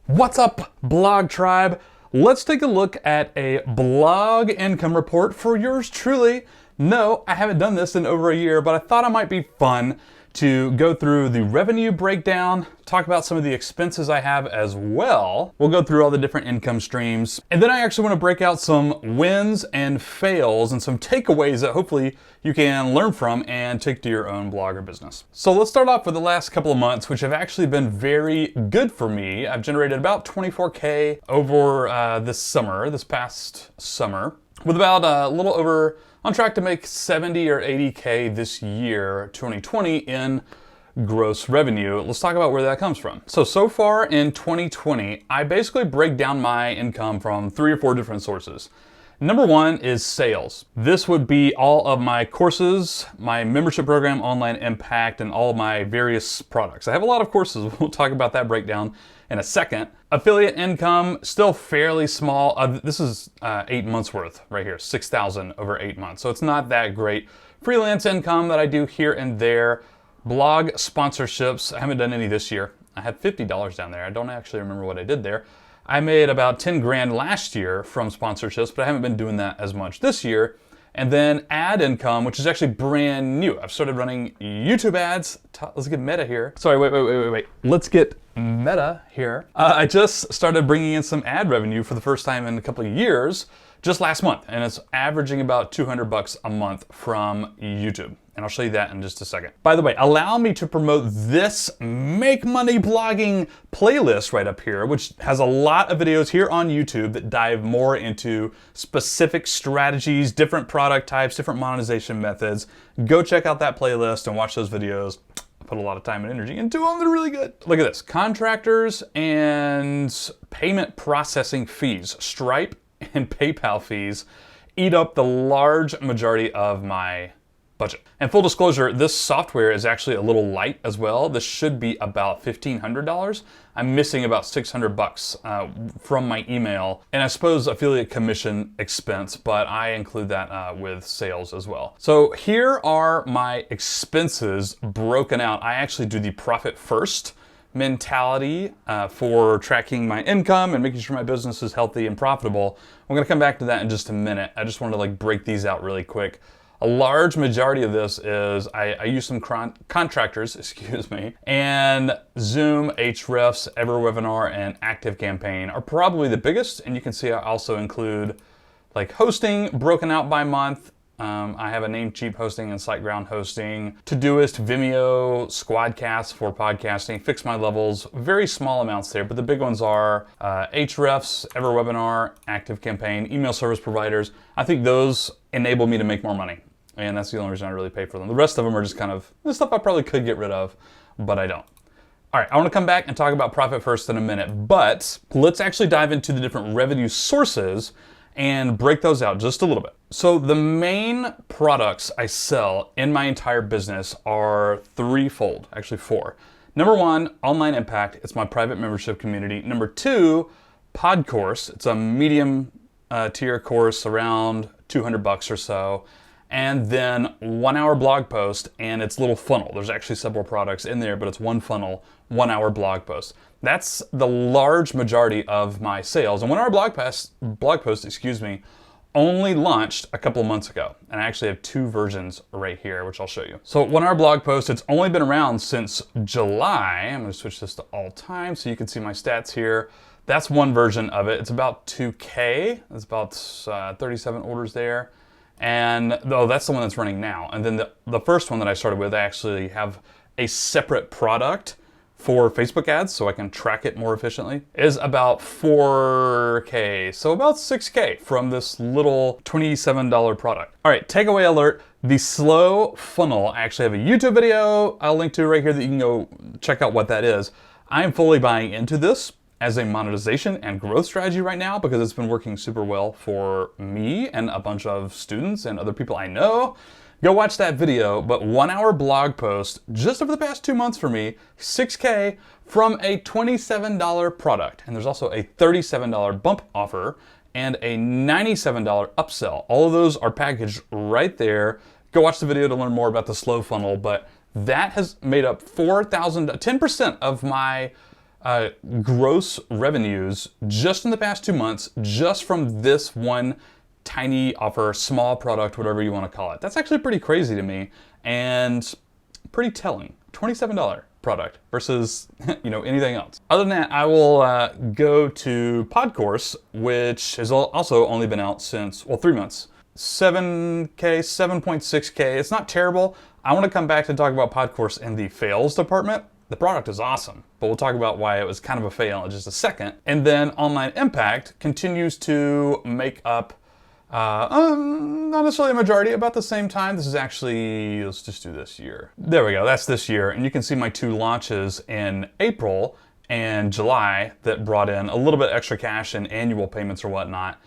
What's up, Blog Tribe? Let's take a look at a blog income report for yours truly. No, I haven't done this in over a year, but I thought it might be fun to go through the revenue breakdown, talk about some of the expenses I have as well. We'll go through all the different income streams. And then I actually want to break out some wins and fails and some takeaways that hopefully you can learn from and take to your own blog or business. So let's start off with the last couple of months, which have actually been very good for me. I've generated about 24K over this past summer, with about a little over, on track to make 70 or 80K this year, 2020, in gross revenue. Let's talk about where that comes from. So far in 2020, I basically break down my income from 3 or 4 different sources. Number one is sales. This would be all of my courses, my membership program, Online Impact, and all of my various products. I have a lot of courses. We'll talk about that breakdown in a second. Affiliate income, still fairly small. This is 8 months worth right here, 6,000 over 8 months. So it's not that great. Freelance income that I do here and there. Blog sponsorships, I haven't done any this year. I had $50 down there. I don't actually remember what I did there. I made about 10 grand last year from sponsorships, but I haven't been doing that as much this year. And then ad income, which is actually brand new. I've started running YouTube ads. Let's get meta here. Sorry, wait. Let's get meta here. I just started bringing in some ad revenue for the first time in a couple of years, just last month. And it's averaging about $200 a month from YouTube. And I'll show you that in just a second. By the way, allow me to promote this Make Money Blogging playlist right up here, which has a lot of videos here on YouTube that dive more into specific strategies, different product types, different monetization methods. Go check out that playlist and watch those videos. I put a lot of time and energy into them. They're really good. Look at this. Contractors and payment processing fees, Stripe and PayPal fees, eat up the large majority of my budget. And full disclosure, this software is actually a little light as well. This should be about $1,500. I'm missing about $600 from my email, and I suppose affiliate commission expense, but I include that with sales as well. So here are my expenses broken out. I actually do the profit first mentality for tracking my income and making sure my business is healthy and profitable. I'm gonna come back to that in just a minute. I just wanted to break these out really quick. A large majority of this is I use some contractors, excuse me, and Zoom, Ahrefs, EverWebinar, and ActiveCampaign are probably the biggest. And you can see I also include hosting broken out by month. I have a Namecheap hosting and SiteGround hosting, Todoist, Vimeo, Squadcast for podcasting, Fix My Levels, very small amounts there, but the big ones are Ahrefs, EverWebinar, ActiveCampaign, email service providers. I think those enable me to make more money, and that's the only reason I really pay for them. The rest of them are just kind of the stuff I probably could get rid of, but I don't. All right, I want to come back and talk about profit first in a minute, but let's actually dive into the different revenue sources and break those out just a little bit. So the main products I sell in my entire business are threefold, actually 4. Number 1, Online Impact. It's my private membership community. Number 2, Pod Course. It's a medium tier course around $200 or so. And then 1-hour blog post and its little funnel. There's actually several products in there, but it's one funnel, 1-hour blog post. That's the large majority of my sales. And 1-hour blog post, only launched a couple of months ago. And I actually have 2 versions right here, which I'll show you. So 1-hour blog post, it's only been around since July. I'm gonna switch this to all time so you can see my stats here. That's one version of it. It's about 2K. It's about 37 orders there. And that's the one that's running now. And then the first one that I started with, I actually have a separate product for Facebook ads so I can track it more efficiently, is about 4K. So about 6K from this little $27 product. All right, takeaway alert. The slow funnel, I actually have a YouTube video I'll link to right here that you can go check out what that is. I am fully buying into this as a monetization and growth strategy right now because it's been working super well for me and a bunch of students and other people I know. Go watch that video, but 1-hour blog post just over the past 2 months for me, 6K from a $27 product. And there's also a $37 bump offer and a $97 upsell. All of those are packaged right there. Go watch the video to learn more about the slow funnel, but that has made up 10% of my gross revenues just in the past 2 months, just from this one tiny offer, small product, whatever you want to call it. That's actually pretty crazy to me and pretty telling. $27 product versus anything else. Other than that, I will go to Podcourse, which has also only been out since, well, 3 months. 7K, 7.6K. It's not terrible. I want to come back to talk about Podcourse in the fails department. The product is awesome, but we'll talk about why it was kind of a fail in just a second. And then Online Impact continues to make up not necessarily a majority, about the same time. This is actually, let's just do this year. There we go, that's this year. And you can see my 2 launches in April and July that brought in a little bit extra cash and annual payments or whatnot.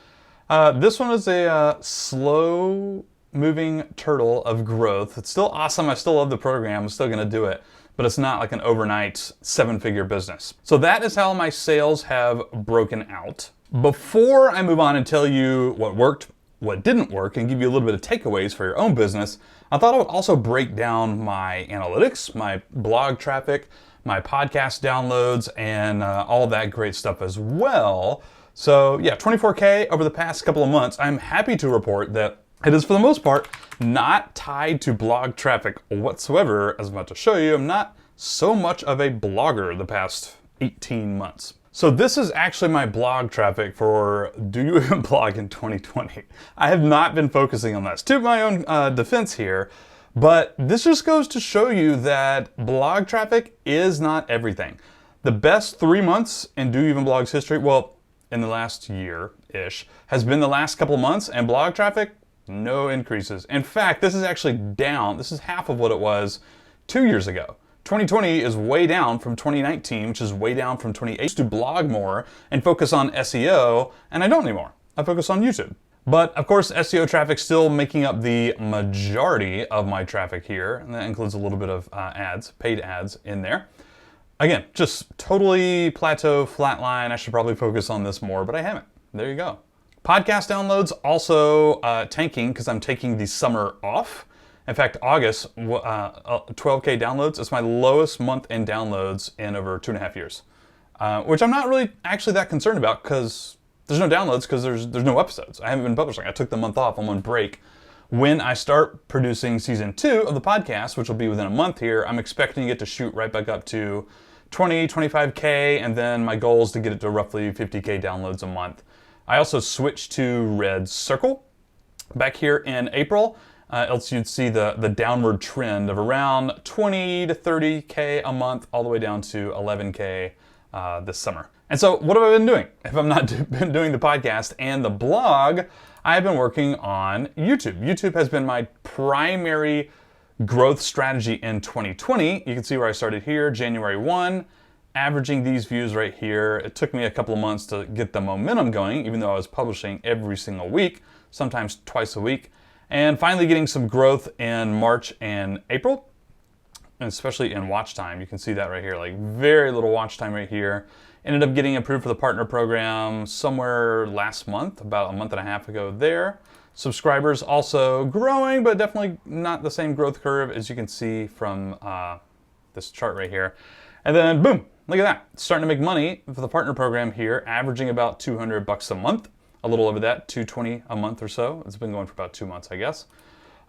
This one is a slow moving turtle of growth. It's still awesome, I still love the program, I'm still gonna do it, but it's not like an overnight 7-figure business. So that is how my sales have broken out. Before I move on and tell you what worked, what didn't work, and give you a little bit of takeaways for your own business, I thought I would also break down my analytics, my blog traffic, my podcast downloads, and all of that great stuff as well. So yeah, 24K over the past couple of months. I'm happy to report that it is, for the most part, not tied to blog traffic whatsoever. As I'm about to show you, I'm not so much of a blogger the past 18 months. So this is actually my blog traffic for Do You Even Blog in 2020. I have not been focusing on this, to my own defense here, but this just goes to show you that blog traffic is not everything. The best 3 months in Do You Even Blog's history, well, in the last year-ish, has been the last couple months, and blog traffic, no increases. In fact, this is actually down. This is half of what it was 2 years ago. 2020 is way down from 2019, which is way down from 2018. I used to blog more and focus on SEO, and I don't anymore. I focus on YouTube. But of course, SEO traffic still making up the majority of my traffic here, and that includes a little bit of ads, paid ads in there. Again, just totally plateau, flatline. I should probably focus on this more, but I haven't. There you go. Podcast downloads also tanking because I'm taking the summer off. In fact, August, 12K downloads. It's my lowest month in downloads in over 2.5 years, which I'm not really actually that concerned about because there's no downloads because there's no episodes. I haven't been publishing. I took the month off on one break. When I start producing season 2 of the podcast, which will be within a month here, I'm expecting it to shoot right back up to 20, 25K, and then my goal is to get it to roughly 50K downloads a month. I also switched to Red Circle back here in April. Else you'd see the downward trend of around 20 to 30K a month, all the way down to 11K this summer. And so what have I been doing? If I'm not been doing the podcast and the blog, I've been working on YouTube. YouTube has been my primary growth strategy in 2020. You can see where I started here, January 1, averaging these views right here. It took me a couple of months to get the momentum going, even though I was publishing every single week, sometimes twice a week. And finally getting some growth in March and April, and especially in watch time. You can see that right here, like very little watch time right here. Ended up getting approved for the partner program somewhere last month, about a month and a half ago there. Subscribers also growing, but definitely not the same growth curve as you can see from this chart right here. And then boom, look at that. Starting to make money for the partner program here, averaging about $200 a month. A little over that, $220 a month or so. It's been going for about 2 months, I guess.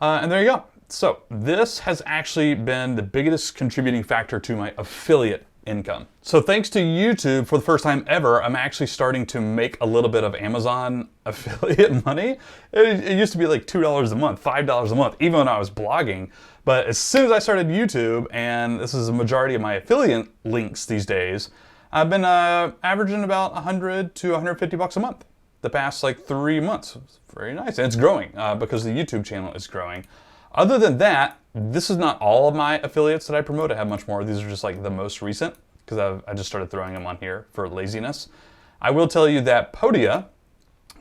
And there you go. So this has actually been the biggest contributing factor to my affiliate income. So thanks to YouTube, for the first time ever, I'm actually starting to make a little bit of Amazon affiliate money. It used to be like $2 a month, $5 a month, even when I was blogging. But as soon as I started YouTube, and this is a majority of my affiliate links these days, I've been averaging about 100 to 150 bucks a month the past like 3 months. It's very nice, and it's growing because the YouTube channel is growing. Other than that, this is not all of my affiliates that I promote. I have much more. These are just like the most recent because I just started throwing them on here for laziness. I will tell you that Podia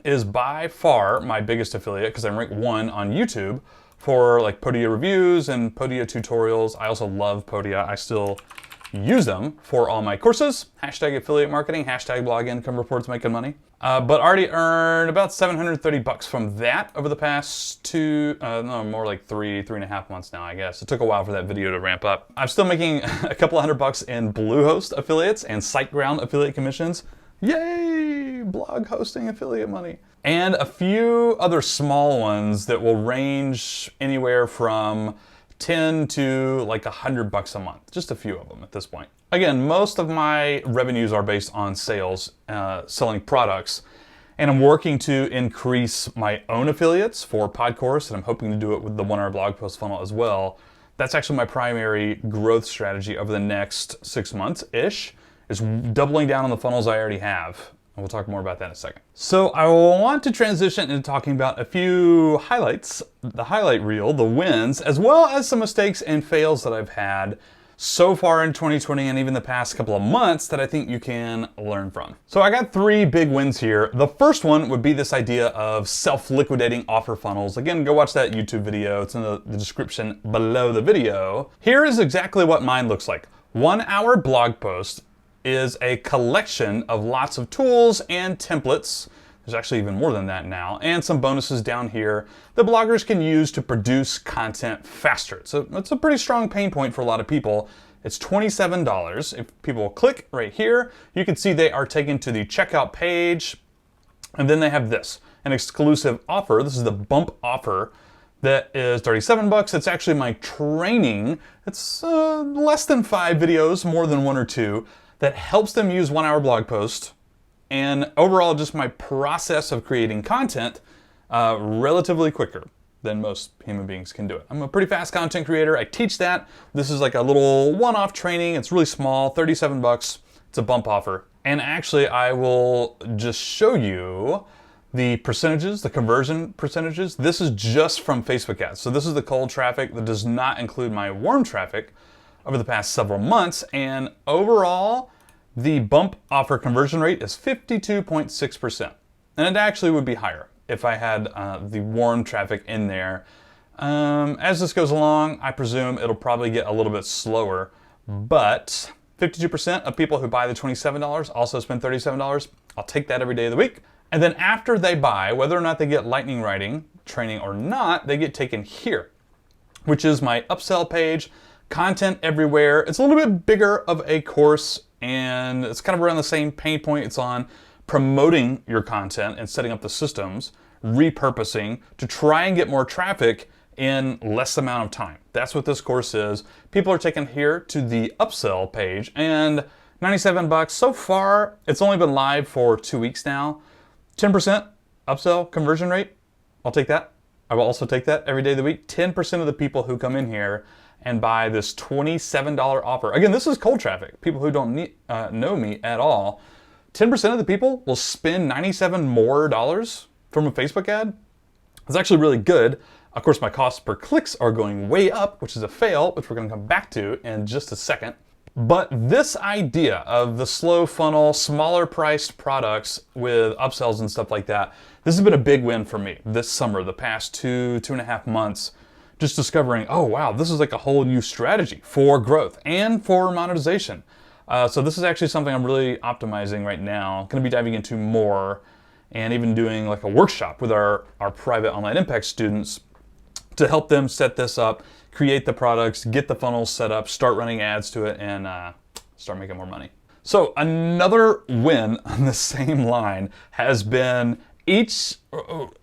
is by far my biggest affiliate because I'm ranked 1 on YouTube for like Podia reviews and Podia tutorials. I also love Podia. I still use them for all my courses. Hashtag affiliate marketing, hashtag blog income reports making money. But already earned about 730 bucks from that over the past more like three and a half months now, I guess. It took a while for that video to ramp up. I'm still making a couple $100 in Bluehost affiliates and SiteGround affiliate commissions. Yay! Blog hosting affiliate money. And a few other small ones that will range anywhere from 10 to like $100 a month. Just a few of them at this point. Again, most of my revenues are based on sales, selling products, and I'm working to increase my own affiliates for PodCourse, and I'm hoping to do it with the 1 hour blog post funnel as well. That's actually my primary growth strategy over the next 6 months-ish, is doubling down on the funnels I already have. And we'll talk more about that in a second. So I want to transition into talking about a few highlights, the highlight reel, the wins, as well as some mistakes and fails that I've had so far in 2020 and even the past couple of months that I think you can learn from. So I got 3 big wins here. The first one would be this idea of self-liquidating offer funnels. Again, go watch that YouTube video. It's in the description below the video. Here is exactly what mine looks like. 1 hour blog post is a collection of lots of tools and templates. There's actually even more than that now, and some bonuses down here that bloggers can use to produce content faster. So it's a pretty strong pain point for a lot of people. It's $27. If people click right here, you can see they are taken to the checkout page, and then they have this, an exclusive offer. This is the bump offer that is $37. It's actually my training. It's less than 5 videos, more than 1 or 2, that helps them use 1 hour blog post, and overall just my process of creating content relatively quicker than most human beings can do it. I'm a pretty fast content creator. I teach that. This is like a little one-off training. It's really small, $37. It's a bump offer. And actually I will just show you the percentages, the conversion percentages. This is just from Facebook ads. So this is the cold traffic that does not include my warm traffic over the past several months, and overall, the bump offer conversion rate is 52.6%. And it actually would be higher if I had the warm traffic in there. As this goes along, I presume it'll probably get a little bit slower, but 52% of people who buy the $27 also spend $37. I'll take that every day of the week. And then after they buy, whether or not they get lightning writing training or not, they get taken here, which is my upsell page. Content everywhere. It's a little bit bigger of a course, and it's kind of around the same pain point. It's on promoting your content and setting up the systems, repurposing to try and get more traffic in less amount of time. That's what this course is. People are taken here to the upsell page, and $97 so far. It's only been live for 2 weeks now. 10% upsell conversion rate. I'll take that. I will also take that every day of the week. 10% of the people who come in here and buy this $27 offer. Again, this is cold traffic. People who don't know me at all. 10% of the people will spend $97 more from a Facebook ad. It's actually really good. Of course, my costs per clicks are going way up, which is a fail, which we're gonna come back to in just a second. But this idea of the slow funnel, smaller priced products with upsells and stuff like that, this has been a big win for me this summer, the past 2.5 months. Just discovering, oh wow, this is like a whole new strategy for growth and for monetization. So this is actually something I'm really optimizing right now. Going to be diving into more, and even doing like a workshop with our private online impact students to help them set this up, create the products, get the funnels set up, start running ads to it, and start making more money. So another win on the same line has been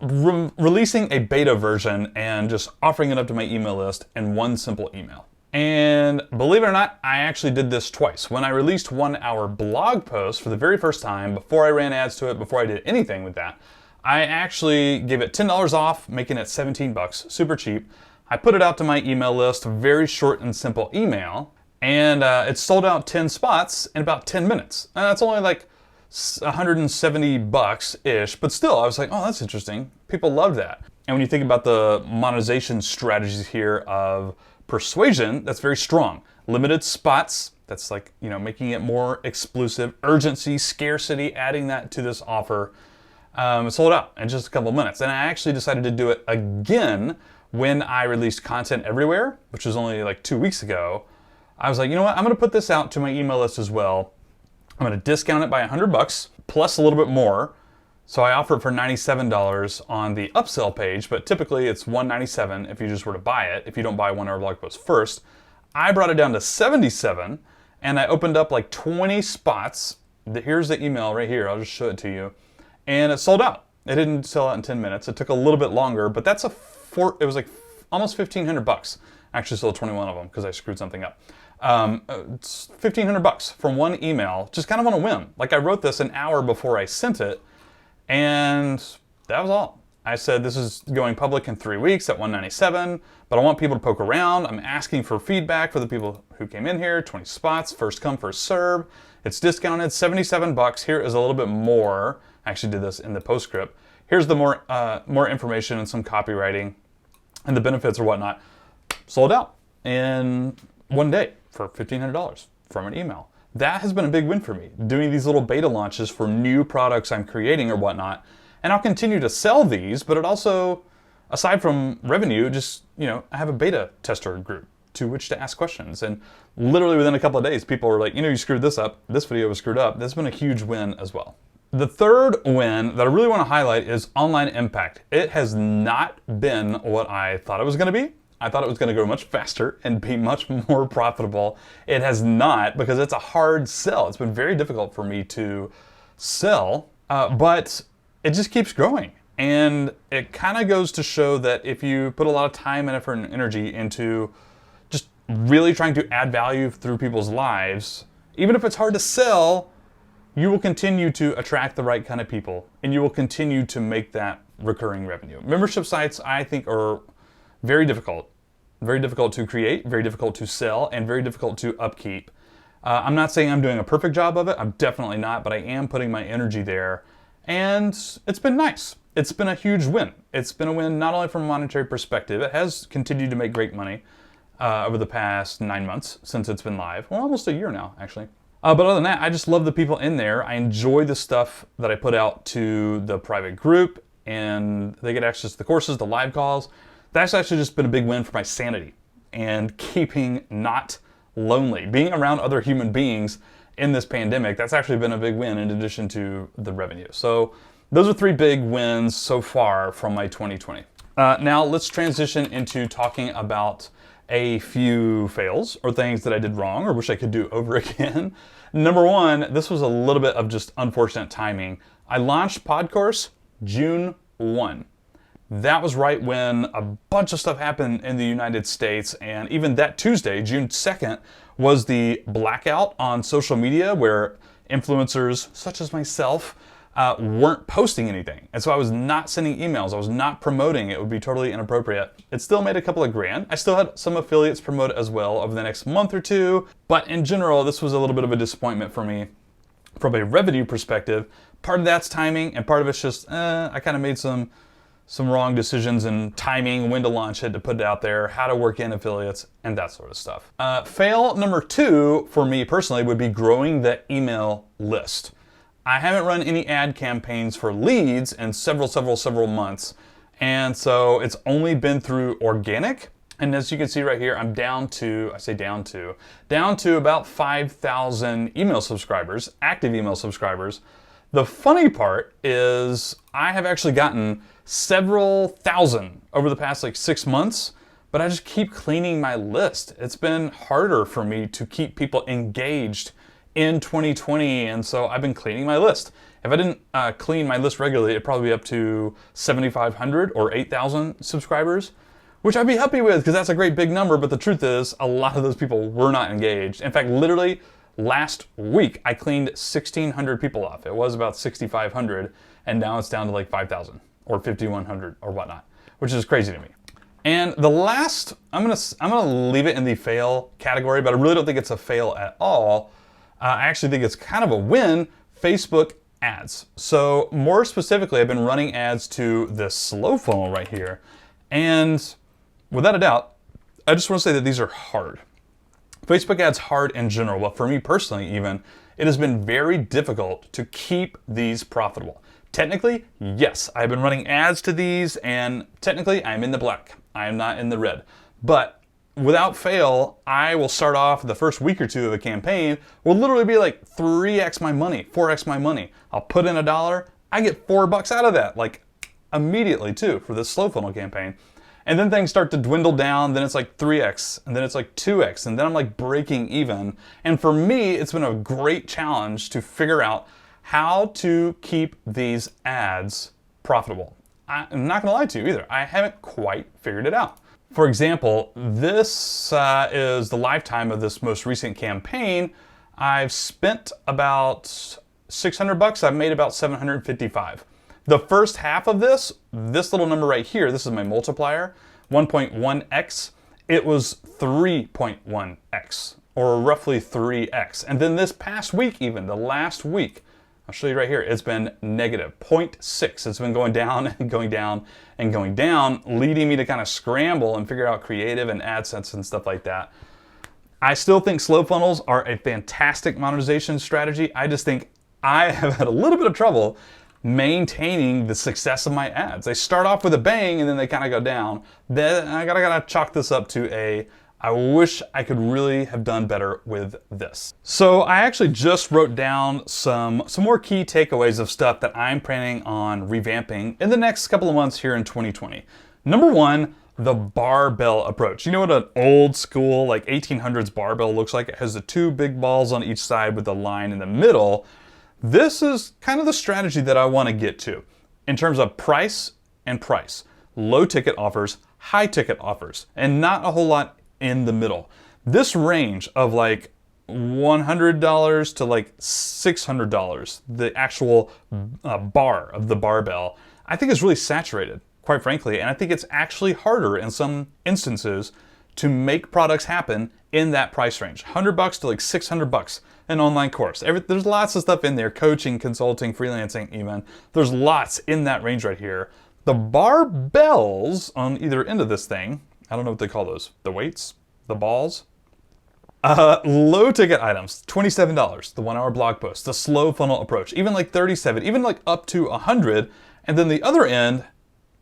releasing a beta version and just offering it up to my email list in one simple email. And believe it or not, I actually did this twice. When I released 1 hour blog post for the very first time, before I ran ads to it, before I did anything with that, I actually gave it $10 off, making it $17, super cheap. I put it out to my email list, very short and simple email, and it sold out 10 spots in about 10 minutes. And that's only like $170-ish, but still, I was like, oh, that's interesting. People love that. And when you think about the monetization strategies here of persuasion, that's very strong. Limited spots, that's like, making it more exclusive. Urgency, scarcity, adding that to this offer. It sold out in just a couple of minutes. And I actually decided to do it again when I released content everywhere, which was only like 2 weeks ago. I was like, you know what? I'm going to put this out to my email list as well. I'm going to discount it by $100 plus a little bit more. So I offer it for $97 on the upsell page, but typically it's $197 if you just were to buy it, if you don't buy one of our blog posts first. I brought it down to $77, and I opened up like 20 spots. Here's the email right here. I'll just show it to you. And it sold out. It didn't sell out in 10 minutes. It took a little bit longer, but that's it was like almost $1,500. I actually sold 21 of them because I screwed something up. It's $1,500 from one email, just kind of on a whim. Like I wrote this an hour before I sent it, and that was all. I said, this is going public in 3 weeks at $197, but I want people to poke around. I'm asking for feedback for the people who came in here, 20 spots, first come, first serve. It's discounted, $77. Here is a little bit more. I actually did this in the postscript. Here's the more information and some copywriting and the benefits or whatnot. Sold out in one day for $1,500 from an email. That has been a big win for me, doing these little beta launches for new products I'm creating or whatnot. And I'll continue to sell these, but it also, aside from revenue, just, I have a beta tester group to which to ask questions. And literally within a couple of days, people were like, you screwed this up. This video was screwed up. That's been a huge win as well. The third win that I really want to highlight is online impact. It has not been what I thought it was going to be. I thought it was going to go much faster and be much more profitable. It has not, because it's a hard sell. It's been very difficult for me to sell, but it just keeps growing. And it kind of goes to show that if you put a lot of time and effort and energy into just really trying to add value through people's lives, even if it's hard to sell, you will continue to attract the right kind of people, and you will continue to make that recurring revenue. Membership sites, I think, are very difficult to create, very difficult to sell, and very difficult to upkeep. I'm not saying I'm doing a perfect job of it. I'm definitely not, but I am putting my energy there, and it's been nice. It's been a huge win. It's been a win not only from a monetary perspective. It has continued to make great money over the past 9 months since it's been live. Well, almost a year now, actually. But other than that, I just love the people in there. I enjoy the stuff that I put out to the private group, and they get access to the courses, the live calls. That's actually just been a big win for my sanity and keeping not lonely. Being around other human beings in this pandemic, that's actually been a big win in addition to the revenue. So those are 3 big wins so far from my 2020. Now let's transition into talking about a few fails or things that I did wrong or wish I could do over again. Number 1, this was a little bit of just unfortunate timing. I launched PodCourse June 1. That was right when a bunch of stuff happened in the United States, and even that Tuesday, June 2nd, was the blackout on social media where influencers such as myself weren't posting anything. And so I was not sending emails. I was not promoting. It would be totally inappropriate. It still made a couple of grand. I still had some affiliates promote as well over the next month or two. But in general, this was a little bit of a disappointment for me from a revenue perspective. Part of that's timing, and part of it's just, I kind of made some wrong decisions in timing, when to launch it, to put it out there, how to work in affiliates, and that sort of stuff. Fail number 2 for me personally would be growing the email list. I haven't run any ad campaigns for leads in several months. And so it's only been through organic. And as you can see right here, I'm down to about 5,000 email subscribers, active email subscribers. The funny part is I have actually gotten several thousand over the past 6 months, but I just keep cleaning my list. It's been harder for me to keep people engaged in 2020, and so I've been cleaning my list. If I didn't clean my list regularly, it'd probably be up to 7,500 or 8,000 subscribers, which I'd be happy with because that's a great big number, but the truth is a lot of those people were not engaged. In fact, literally last week, I cleaned 1,600 people off. It was about 6,500, and now it's down to 5,000 or 5,100 or whatnot, which is crazy to me. And the last, I'm gonna leave it in the fail category, but I really don't think it's a fail at all. I actually think it's kind of a win, Facebook ads. So more specifically, I've been running ads to this slow funnel right here. And without a doubt, I just want to say that these are hard. Facebook ads hard in general, but for me personally even, it has been very difficult to keep these profitable. Technically, yes, I've been running ads to these, and technically I'm in the black. I am not in the red. But without fail, I will start off the first week or two of a campaign will literally be like 3x my money, 4x my money. I'll put in $1, I get $4 out of that, like immediately too, for this slow funnel campaign. And then things start to dwindle down, then it's like 3x, and then it's like 2x, and then I'm like breaking even. And for me, it's been a great challenge to figure out how to keep these ads profitable. I'm not gonna lie to you either, I haven't quite figured it out. For example, this is the lifetime of this most recent campaign. I've spent about $600, I've made about 755. The first half of this little number right here, this is my multiplier, 1.1x, it was 3.1x, or roughly 3x. And then this past week even, the last week, I'll show you right here, it's been negative 0.6. It's been going down and going down and going down, leading me to kind of scramble and figure out creative and AdSense and stuff like that. I still think slow funnels are a fantastic monetization strategy. I just think I have had a little bit of trouble maintaining the success of my ads. They start off with a bang and then they kind of go down. Then I gotta chalk this up to I wish I could really have done better with this. So I actually just wrote down some more key takeaways of stuff that I'm planning on revamping in the next couple of months here in 2020. Number one, the barbell approach. You know what an old school, like 1800s barbell looks like? It has the two big balls on each side with a line in the middle. This is kind of the strategy that I want to get to in terms of price and price. Low ticket offers, high ticket offers, and not a whole lot in the middle. This range of like $100 to like $600, the actual bar of the barbell, I think is really saturated, quite frankly. And I think it's actually harder in some instances to make products happen in that price range. $100 to like $600, an online course. There's lots of stuff in there, coaching, consulting, freelancing even. There's lots in that range right here. The barbells on either end of this thing, I don't know what they call those, the weights, the balls. Low ticket items, $27, the 1 hour blog post, the slow funnel approach, even like $37, even like up to $100. And then the other end,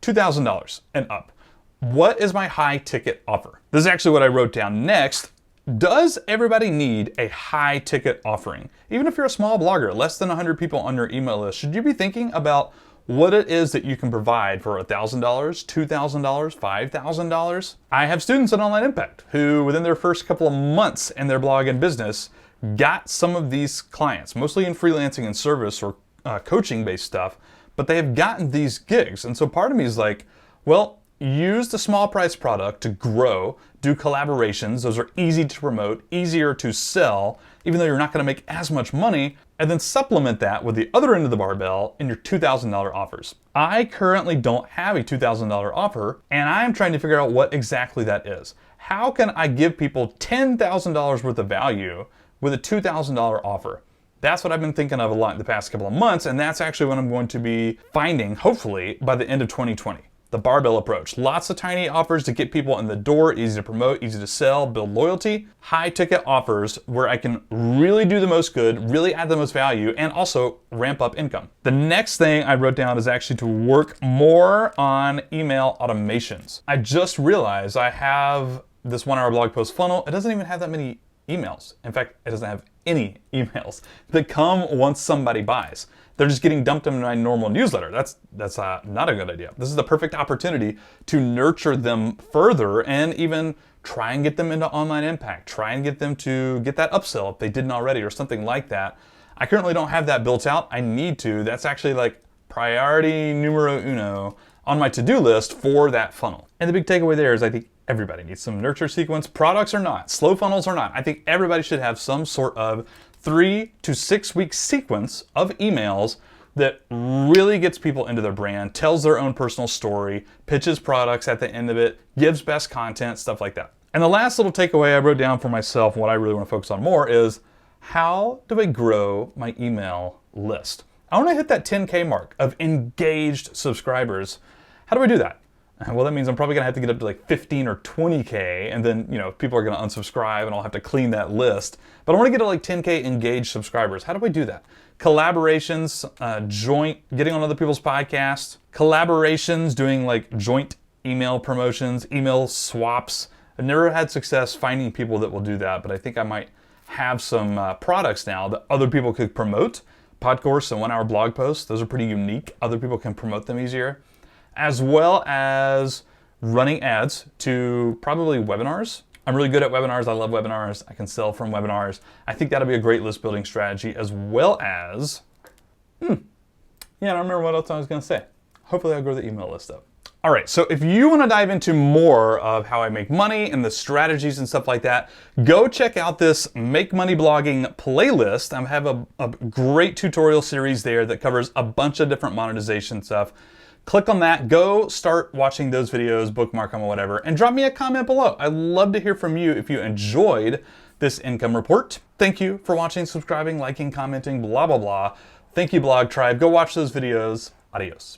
$2,000 and up. What is my high ticket offer? This is actually what I wrote down next. Does everybody need a high ticket offering? Even if you're a small blogger, less than 100 people on your email list, should you be thinking about what it is that you can provide for $1,000, $2,000, $5,000? I have students at Online Impact who, within their first couple of months in their blog and business, got some of these clients, mostly in freelancing and service or coaching-based stuff, but they have gotten these gigs. And so part of me is like, well, use the small price product to grow, do collaborations. Those are easy to promote, easier to sell, even though you're not going to make as much money, and then supplement that with the other end of the barbell in your $2,000 offers. I currently don't have a $2,000 offer, and I'm trying to figure out what exactly that is. How can I give people $10,000 worth of value with a $2,000 offer? That's what I've been thinking of a lot in the past couple of months, and that's actually what I'm going to be finding, hopefully, by the end of 2020. The barbell approach. Lots of tiny offers to get people in the door, easy to promote, easy to sell, build loyalty. High ticket offers where I can really do the most good, really add the most value, and also ramp up income. The next thing I wrote down is actually to work more on email automations. I just realized I have this 1 hour blog post funnel. It doesn't even have that many emails. In fact, it doesn't have any emails that come once somebody buys. They're just getting dumped in my normal newsletter. That's not a good idea. This is the perfect opportunity to nurture them further and even try and get them into Online Impact. Try and get them to get that upsell if they didn't already or something like that. I currently don't have that built out. I need to. That's actually like priority numero uno on my to-do list for that funnel. And the big takeaway there is I think everybody needs some nurture sequence, products or not, slow funnels or not. I think everybody should have some sort of 3 to 6 week sequence of emails that really gets people into their brand, tells their own personal story, pitches products at the end of it, gives best content, stuff like that. And the last little takeaway I wrote down for myself, what I really want to focus on more is how do I grow my email list? I want to hit that 10K mark of engaged subscribers. How do I do that? Well, that means I'm probably gonna have to get up to like 15 or 20K, and then people are gonna unsubscribe and I'll have to clean that list. But I wanna get to like 10K engaged subscribers. How do I do that? Collaborations, getting on other people's podcasts, collaborations, doing like joint email promotions, email swaps, I've never had success finding people that will do that, but I think I might have some products now that other people could promote. Podcourse and 1-hour blog posts, those are pretty unique. Other people can promote them easier. As well as running ads to probably webinars. I'm really good at webinars. I love webinars. I can sell from webinars. I think that'll be a great list building strategy, as well as, yeah, I don't remember what else I was gonna say. Hopefully I'll grow the email list up. All right, so if you wanna dive into more of how I make money and the strategies and stuff like that, go check out this Make Money Blogging playlist. I have a great tutorial series there that covers a bunch of different monetization stuff. Click on that, go start watching those videos, bookmark them or whatever, and drop me a comment below. I'd love to hear from you if you enjoyed this income report. Thank you for watching, subscribing, liking, commenting, blah, blah, blah. Thank you, Blog Tribe. Go watch those videos. Adios.